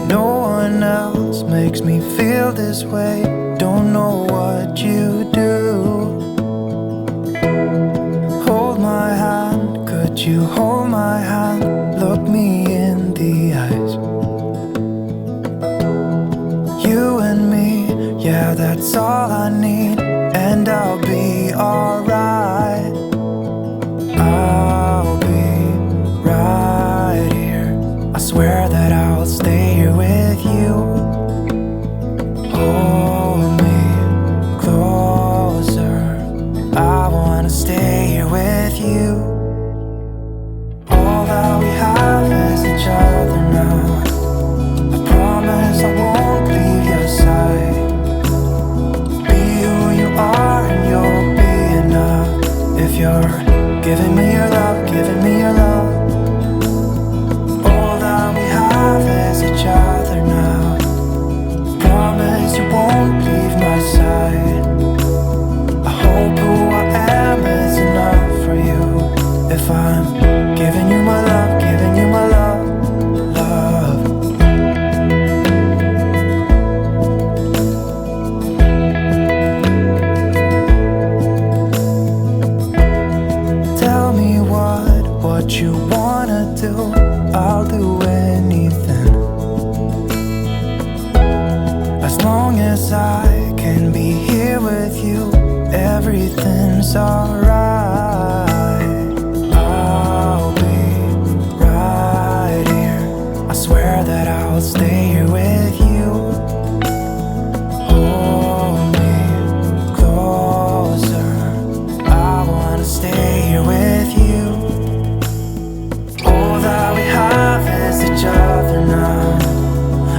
No one else makes me feel this way. Don't know what you do. Hold my hand, could you hold my hand? Look me in the eyes. You and me, yeah, that's all I need. And I'll be alright. I'll be right here. I swear that I'll stay here with you. Hold me closer. I wanna stay here with you. All that we have is each other now. I promise I won't leave your side. Be who you are and you'll be enough. If you're giving me your love, giving me your love. All that we have is each other now. Promise you won't leave my side. I hope who I am is enough for you. If I'm giving you my love, giving you my love, love. Tell me what you wanna do. I'll do anything. As long as I can be here with you, everything's alright. I'll be right here. I swear that I'll stay here with you. Hold me closer. I wanna stay here with you. All that we have is each other now.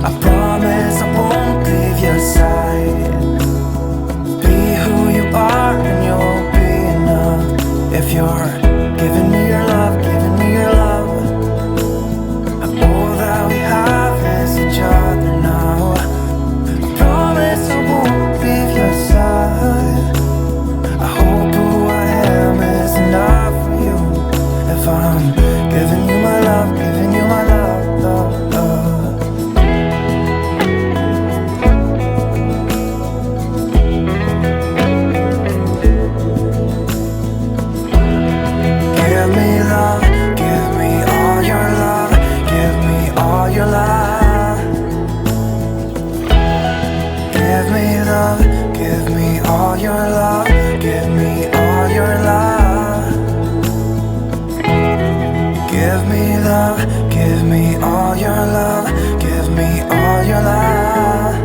I promise I won't leave your side. Be who you are and you'll be enough. If you're giving me your love, giving me your love. All that we have is each other now. I promise I won't leave your side. I hope who I am is enough for you. If I'm giving you my love, giving you my love, love, love. Give me love, give me all your love, give me all your love. Give me love, give me all your love, give me all your love. Give me love, give me all your love, give me all your love.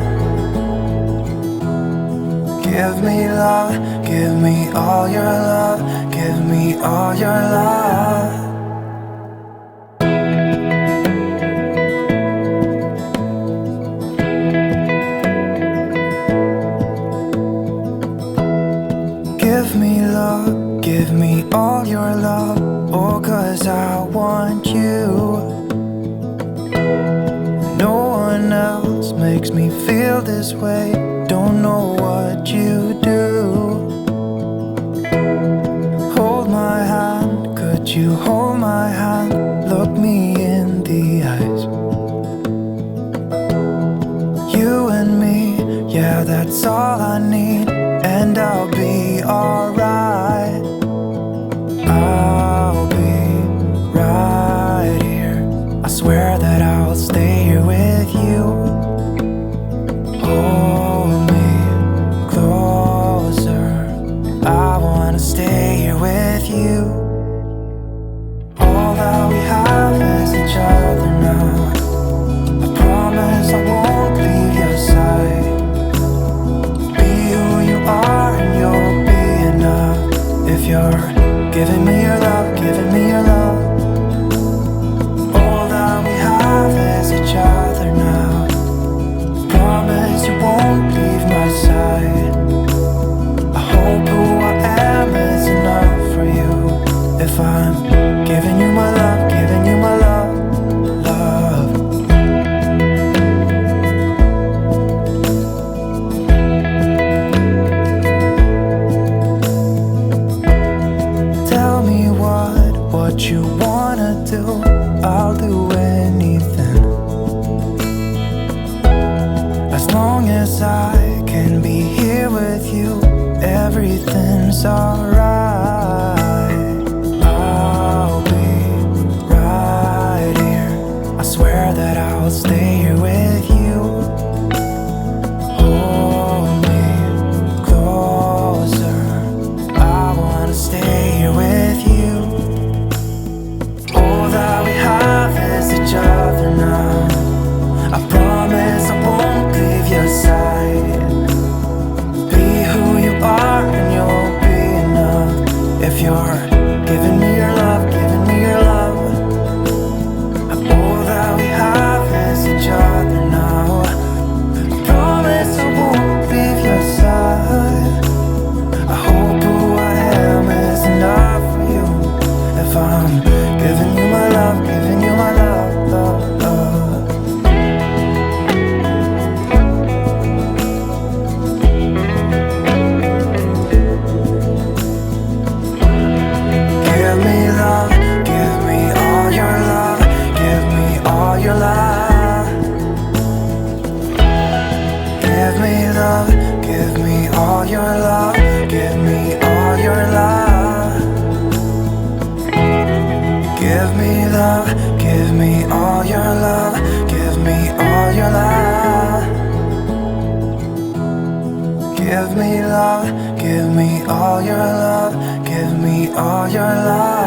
Give me love, give me all your love, give me all your love. Give me love, give me all your love. Oh, 'cause I want you. No one else makes me feel this way. Don't know what you do. Hold my hand, could you hold my hand? Look me in the eyes. You and me, yeah, that's all I need. And I'll be alright. I'll be right here. I swear that I'll stay here with you. Hold me closer. I wanna stay here with you. All that we have is each other now. I promise I won't leave your side. Be who you are and you'll be enough. If you're giving me your love, giving me your love. All that we have is each other now. Promise you won't leave my side. I hope who I am is enough for you. If I'm giving you my love, giving you my love, love. Tell me what you wanna do. I'll do anything as long as I can be here with you. Everything's alright. I'll be right here. I swear that I'll stay here with you. Hold me closer. I wanna stay here with you. All that we have is each other now. I promise I won't leave your side. Be who you are and you'll be enough. If you're giving me your love, giving me your love. All that we have is each other now. I promise I won't leave your side. I hope who I am is enough for you. If I'm giving you my love, giving you my love, love, love. Give me love, give me all your love, give me all your love. Give me love, give me all your love, give me all your love. Give me love, give me all your love, give me all your love. Give me love, give me all your love, give me all your love.